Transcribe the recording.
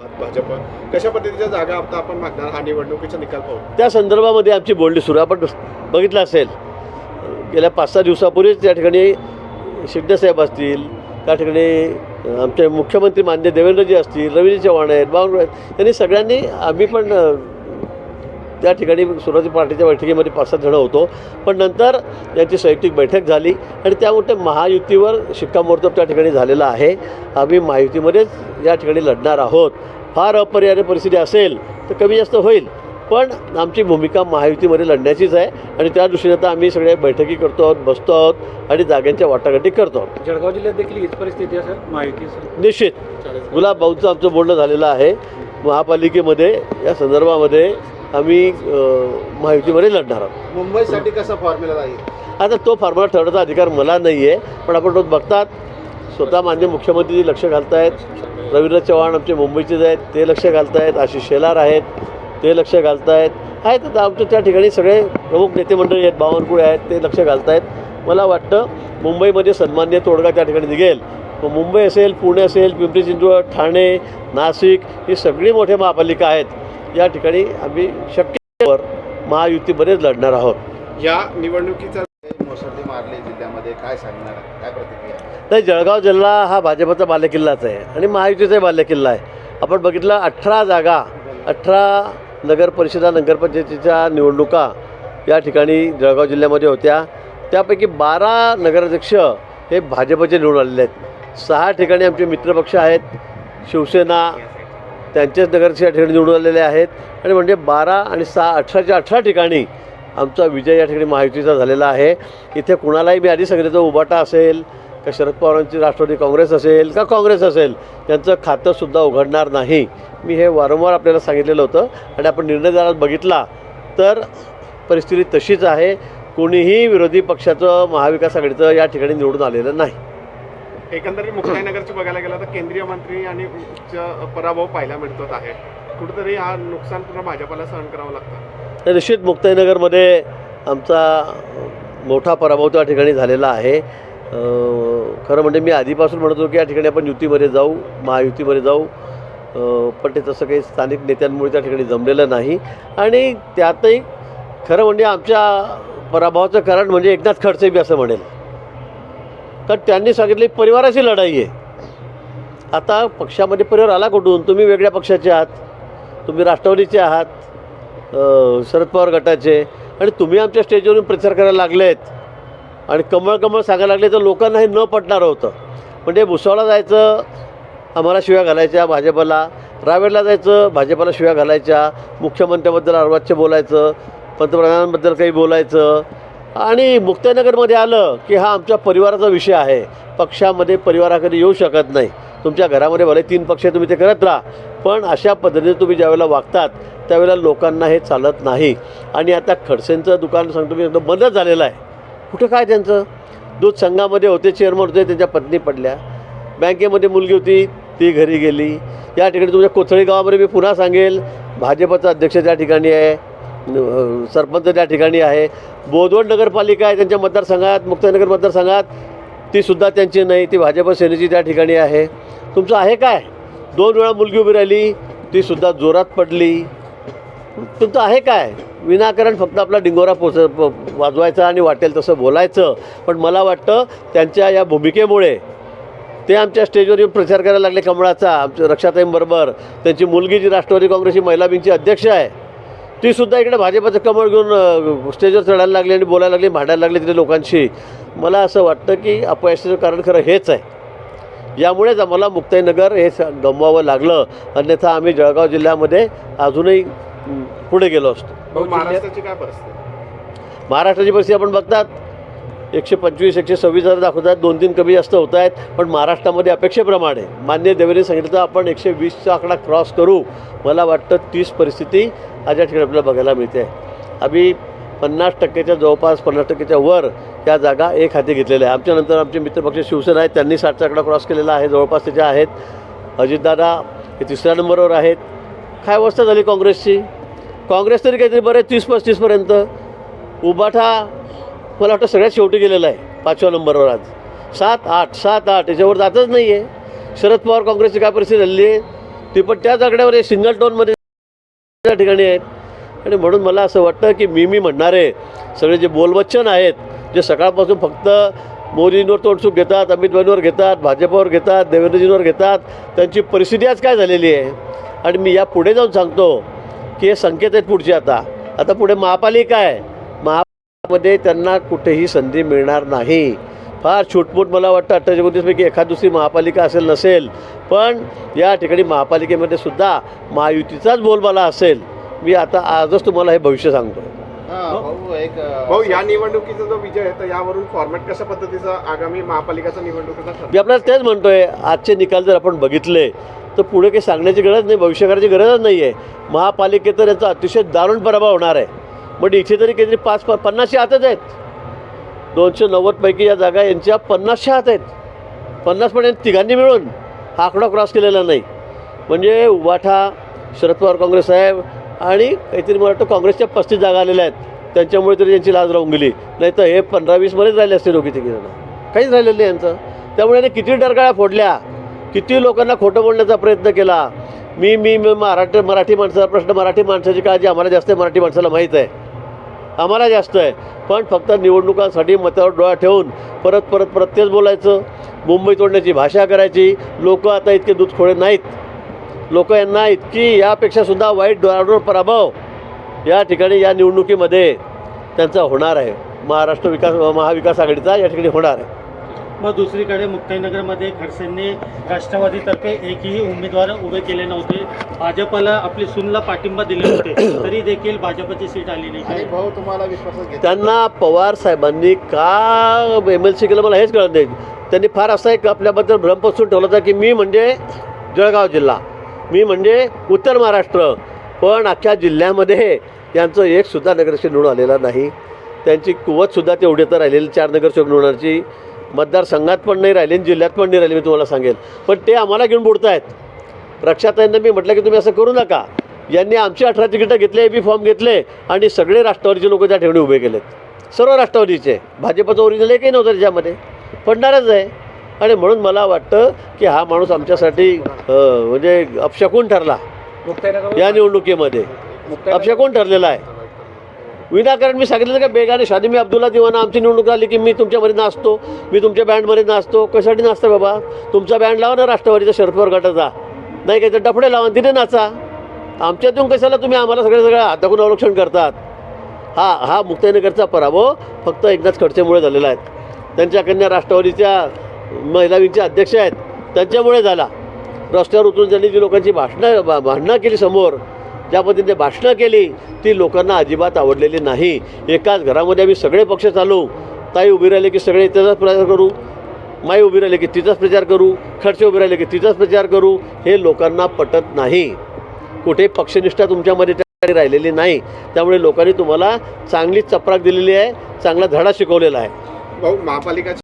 भाजप कशा पद्धतीच्या जागा आता आपण मागणार हा निवडणुकीचा निकाल पाहू. त्या संदर्भामध्ये आमची बोलणी सुरू आपण बघितलं असेल. गेल्या 5-6 दिवसापूर्वीच त्या ठिकाणी शिंदेसाहेब असतील, त्या ठिकाणी आमचे मुख्यमंत्री माननीय देवेंद्रजी असतील, रवीजी चव्हाण आहेत, बावनकुळे आहेत, त्यांनी सगळ्यांनी आम्ही पण त्या ठिकाणी सुरुवाती पार्टीच्या बैठकीमध्ये 5-7 जणं होतो. पण नंतर यांची संयुक्तिक बैठक झाली आणि त्यामुळे महायुतीवर शिक्कामोर्तब त्या ठिकाणी झालेला आहे. आम्ही महायुतीमध्येच या ठिकाणी लढणार आहोत. फार अपरिहार्य परिस्थिती असेल तर कमी जास्त होईल, पण आमची भूमिका महायुतीमध्ये लढण्याचीच आहे आणि त्या दृष्टीने आता आम्ही सगळे बैठकी करतो आहोत, बसतो आहोत आणि जागांच्या वाटाघाटी करतो आहोत. जळगाव जिल्ह्यात देखील हीच परिस्थिती असेल महायुतीचं? निश्चित गुलाब भाऊंचं आमचं बोलणं झालेलं आहे. महापालिकेमध्ये या संदर्भामध्ये आम्ही महायुतीमध्ये लढणार आहोत. मुंबईसाठी कसा फॉर्म्युला राहील आता तो फॉर्म्युला ठरवण्याचा अधिकार मला नाही आहे, पण आपण रोज बघतात स्वतः माननीय मुख्यमंत्री लक्ष घालत आहेत, रवींद्र चव्हाण आमचे मुंबईचेच आहेत ते लक्ष घालत आहेत, आशिष शेलार आहेत ते लक्ष घालत आहेत तर आमच्या त्या ठिकाणी सगळे प्रमुख नेते मंडळी आहेत, बावनकुळे आहेत ते लक्ष घालत आहेत. मला वाटतं मुंबईमध्ये सन्मान्य तोडगा त्या ठिकाणी निघेल. मुंबई असेल, पुणे असेल, पिंपरी चिंचवड, ठाणे, नाशिक ही सगळी मोठ्या महापालिका आहेत. या ठिकाणी आम्ही शक्यतेवर महायुतीमध्येच लढणार आहोत. या निवडणुकीचा मुसंडी मारली जिल्ह्यामध्ये काय सांगणार, काय प्रतिक्रिया? नाही, जळगाव जिल्हा हा भाजपचा बालेकिल्लाच आहे आणि महायुतीचाही बालेकिल्ला आहे. आपण बघितलं 18 जागा, 18 नगर परिषदा नगरपंचायतीच्या निवडणुका या ठिकाणी जळगाव जिल्ह्यामध्ये होत्या. त्यापैकी 12 नगराध्यक्ष हे भाजपचे निवडून आलेले आहेत. 6 ठिकाणी आमचे मित्रपक्ष आहेत, शिवसेना त्यांचेच नगराध्यक्ष या ठिकाणी निवडून आलेले आहेत आणि म्हणजे 12 आणि 6 18च्या 18 ठिकाणी आमचा विजय या ठिकाणी महायुतीचा झालेला आहे. इथे कुणालाही मी आधी सांगितलं, उबाटा असेल का शरद पवारांची राष्ट्रवादी काँग्रेस असेल का काँग्रेस असेल, त्यांचं खातंसुद्धा उघडणार नाही. मी हे वारंवार आपल्याला सांगितलेलं होतं आणि आपण निर्णय जर बघितला तर परिस्थिती तशीच आहे. कोणीही विरोधी पक्षाचं महाविकास आघाडीचं या ठिकाणी निवडून आलेलं नाही. एकंदरीत मुक्ताईनगरची बघायला गेलं तर केंद्रीय मंत्री आणि पराभव पाहायला मिळत आहे. कुठेतरी हा नुकसान पुन्हा भाजपला सहन करावं लागतं. तर निश्चित मुक्ताईनगरमध्ये आमचा मोठा पराभव त्या ठिकाणी झालेला आहे. खरं म्हणजे मी आधीपासून म्हणत होतो की या ठिकाणी आपण युतीमध्ये जाऊ, महायुतीमध्ये जाऊ, पण ते तसं काही स्थानिक नेत्यांमुळे त्या ठिकाणी जमलेलं नाही. आणि त्यातही खरं म्हणजे आमच्या पराभवाचं कारण म्हणजे एकनाथ खडसे बी असं म्हणेल, कारण त्यांनी सांगितले परिवाराची लढाई आहे. आता पक्षामध्ये परिवार आला कुठून? तुम्ही वेगळ्या पक्षाचे आहात, तुम्ही राष्ट्रवादीचे आहात, शरद पवार गटाचे, आणि तुम्ही आमच्या स्टेजवरून प्रचार करायला लागलेत आणि कमळ सांगायला लागले तर लोकांना हे न पटणार होतं. म्हणजे भुसावळला जायचं आम्हाला शिव्या घालायच्या भाजपला, रावेरला जायचं भाजपला शिव्या घालायच्या, मुख्यमंत्र्याबद्दल अर्वाच्य बोलायचं, पंतप्रधानांबद्दल काही बोलायचं, आणि मुक्ताईनगरमध्ये आलं की हा आमच्या परिवाराचा विषय आहे. पक्षामध्ये परिवाराकडे येऊ शकत नाही. तुमच्या घरामध्ये भले 3 पक्ष तुम्ही ते करत राहा, पण अशा पद्धतीने तुम्ही ज्यावेळेला वागतात त्यावेळेला लोकांना हे चालत नाही. आणि आता खडसेंचं दुकान सांगतो मी एकदम बंदच झालेलं आहे. कुठं काय त्यांचं? दूध संघामध्ये होते, चेअरमन होते, त्यांच्या पत्नी पडल्या, बँकेमध्ये मुलगी होती ती घरी गेली. या ठिकाणी तुमच्या कोथळी गावामध्ये मी पुन्हा सांगेल भाजपचा अध्यक्ष त्या ठिकाणी आहे, सरपंच त्या ठिकाणी आहे, बोदवड नगरपालिका आहे त्यांच्या मतदारसंघात, मुक्ताईनगर मतदारसंघात, तीसुद्धा त्यांची नाही, ती भाजप सेनेची त्या ठिकाणी आहे. तुमचं आहे काय? 2 वेळा मुलगी उभी राहिली, तीसुद्धा जोरात पडली. तुमचं आहे काय? विनाकारण फक्त आपला डिंगोरा वाजवायचा आणि वाटेल तसं बोलायचं. पण मला वाटतं त्यांच्या या भूमिकेमुळे ते आमच्या स्टेजवर येऊन प्रचार करायला लागले कमळाचा. आमच्या रक्षाताईंबरोबर त्यांची मुलगी जी राष्ट्रवादी काँग्रेसची महिला विंगची अध्यक्ष आहे तीसुद्धा इकडे भाजपाचं कमळ घेऊन स्टेजवर चढायला लागली आणि बोलायला लागली, भांडायला लागली तिथे लोकांशी. मला असं वाटतं की अपयशाचं कारण खरं हेच आहे. यामुळेच आम्हाला मुक्ताईनगर हे गमवावं लागलं, अन्यथा आम्ही जळगाव जिल्ह्यामध्ये अजूनही पुढे गेलो असतो. महाराष्ट्राची काय परिस्थिती? महाराष्ट्राची परिस्थिती आपण बघतात, 125-126 हजार दाखवतात, 2-3 कमी जास्त होत आहेत. पण महाराष्ट्रामध्ये अपेक्षेप्रमाणे माननीय देवेंद्र सांगितलं तर आपण 120चा आकडा क्रॉस करू. मला वाटतं 30 परिस्थिती आज या ठिकाणी आपल्याला बघायला मिळते. आम्ही 50%च्या जवळपास 50%च्या वर या जागा एक हाती घेतलेल्या आहे. आमच्यानंतर आमचे मित्रपक्ष शिवसेना आहेत, त्यांनी 60चा आकडा क्रॉस केलेला आहे, जवळपास त्याच्या आहेत. अजितदादा हे 3ऱ्या नंबरवर आहेत. काय अवस्था झाली काँग्रेसची? काँग्रेस तरी काहीतरी बरं 30-35पर्यंत. उबाठा मला वाटतं सगळ्यात शेवटी गेलेला आहे 5व्या नंबरवर आज. 7-8 याच्यावर जातच नाही आहे. शरद पवार काँग्रेसची काय परिस्थिती झालेली आहे? ती पण त्याच आकड्यावर सिंगल टोनमध्ये त्या ठिकाणी आहेत. आणि म्हणून मला असं वाटतं की मी म्हणणारे सगळे जे बोलवच्चन आहेत, जे सकाळपासून फक्त मोदींवर तोंडसूक घेतात, अमित भाईंवर घेतात, भाजपवर घेतात, देवेंद्रजींवर घेतात, त्यांची परिस्थिती आज काय झालेली आहे. आणि मी या पुढे जाऊन सांगतो की हे संकेत आहेत पुढचे. आता पुढे महापालिका आहे. महापालिकेमध्ये त्यांना कुठेही संधी मिळणार नाही. फार छूटमूट मला वाटतं 28-29पैकी एखाद दुसरी महापालिका असेल नसेल, पण या ठिकाणी महापालिकेमध्ये सुद्धा महायुतीचाच बोलबाला असेल. मी आता आजच तुम्हाला हे भविष्य सांगतो. भाऊ, या निवडणुकीचा जो विजय आहे तर यावरून फॉर्मॅट कशा पद्धतीचा आगामी महापालिकेचा निवडणुकीचा ठरतो? मी आपल्याला तेच म्हणतोय, आजचे निकाल जर आपण बघितले तर पुढे काही सांगण्याची गरज नाही, भविष्य करायची गरजच नाही आहे. महापालिकेत तर याचा अतिशय दारुण पराभव होणार आहे. मग इथे तरी काहीतरी 50 हातच आहेत. 290पैकी या जागा यांच्या 50च्या हात आहेत. 50 पण तिघांनी मिळून हा आकडा क्रॉस केलेला नाही. म्हणजे उबाठा, शरद पवार काँग्रेस साहेब आणि काहीतरी मला वाटतं काँग्रेसच्या 35 जागा आलेल्या आहेत. त्यांच्यामुळे तरी यांची लाज राहून गेली. नाही तर हे 15-20मध्येच राहिले असते दोघी तिघी जण. काहीच राहिलेलं नाही यांचं. त्यामुळे यांनी किती डरकाळ्या फोडल्या, किती लोकांना खोटं बोलण्याचा प्रयत्न केला. मी मराठी माणसाचा प्रश्न, मराठी माणसाची काळजी आम्हाला जास्त आहे, मराठी माणसाला माहीत आहे, आम्हाला जास्त आहे. पण फक्त निवडणुकांसाठी मतावर डोळा ठेवून परत तेच बोलायचं, मुंबई तोडण्याची भाषा करायची. लोक आता इतके दूधखोळे नाहीत. लोक यांना इतकी यापेक्षासुद्धा वाईट दारुण पराभव या ठिकाणी या निवडणुकीमध्ये त्यांचा होणार आहे. महाविकास आघाडीचा या ठिकाणी होणार आहे. मग दुसरीकडे मुक्ताईनगरमध्ये खडसेंनी राष्ट्रवादीतर्फे एकही उमेदवार उभे केले नव्हते. भाजपला आपली सूनला पाठिंबा दिले होते, तरी देखील भाजपची सीट आली नाही. भाऊ, तुम्हाला विश्वासात घेतलं? त्यांना पवार साहेबांनी का MLC केलं मला हेच कळत नाही. त्यांनी फार असा एक आपल्याबद्दल भ्रम पसरून ठेवला होता की मी म्हणजे जळगाव जिल्हा, मी म्हणजे उत्तर महाराष्ट्र. पण अख्ख्या जिल्ह्यामध्ये यांचं एकसुद्धा नगरसेवक निवडून आलेला नाही. त्यांची कुवतसुद्धा तेवढी तर राहिलेली 4 नगरसेवक निवडण्याची मतदारसंघात पण नाही राहिली, जिल्ह्यात पण नाही राहिली, मी तुम्हाला सांगेल. पण ते आम्हाला घेऊन बुडत आहेत. रक्षाताईंना मी म्हटलं की तुम्ही असं करू नका. यांनी आमची 18 तिकीटं घेतले, AB फॉर्म घेतले आणि सगळे राष्ट्रवादीचे लोक त्या ठिकाणी उभे केलेत. सर्व राष्ट्रवादीचे. भाजपचं ओरिजिनल एकही नव्हतं त्याच्यामध्ये, पडणारच आहे. आणि म्हणून मला वाटतं की हा माणूस आमच्यासाठी म्हणजे अपशकून ठरला. या निवडणुकीमध्ये अपशकून ठरलेला आहे. विनाकारण मी सांगितलं का बेगाने शादी मी अब्दुल्ला दिवाना आमची निवडणूक आली की मी तुमच्यामध्ये नाचतो, मी तुमच्या बँडमध्ये नाचतो. कशासाठी नाचतं बाबा? तुमचा बँड लावा ना राष्ट्रवादीचा, शरद पवार गटाचा. नाही काही तर डफडे लावा, तिथे नाचा. आमच्यातून कशाला तुम्ही आम्हाला सगळं हाताकून अवलक्षण करतात? हा मुक्ताईनगरचा पराभव फक्त एकनाथ खडसेमुळे झालेला आहे. त्यांच्या कन्या राष्ट्रवादीच्या महिला विंगच्या अध्यक्ष आहेत, त्यांच्यामुळे झाला. रस्त्यावर उतरून त्यांनी जी लोकांची भांडणं केली समोर, ज्या पद्धतीने भाषणं केली ती लोकांना अजिबात आवडलेली नाही. एकाच घरामध्ये आम्ही सगळे पक्ष चालू, ताई उभी राहिले की सगळे त्याचाच प्रचार करू, माई उभी राहिली की तिचाच प्रचार करू, खडसे उभी राहिले की तिचाच प्रचार करू. हे लोकांना पटत नाही. कुठे पक्षनिष्ठा तुमच्यामध्ये त्या राहिलेली नाही. त्यामुळे लोकांनी तुम्हाला चांगली चपराक दिलेली आहे, चांगला धडा शिकवलेला आहे. भाऊ, महापालिका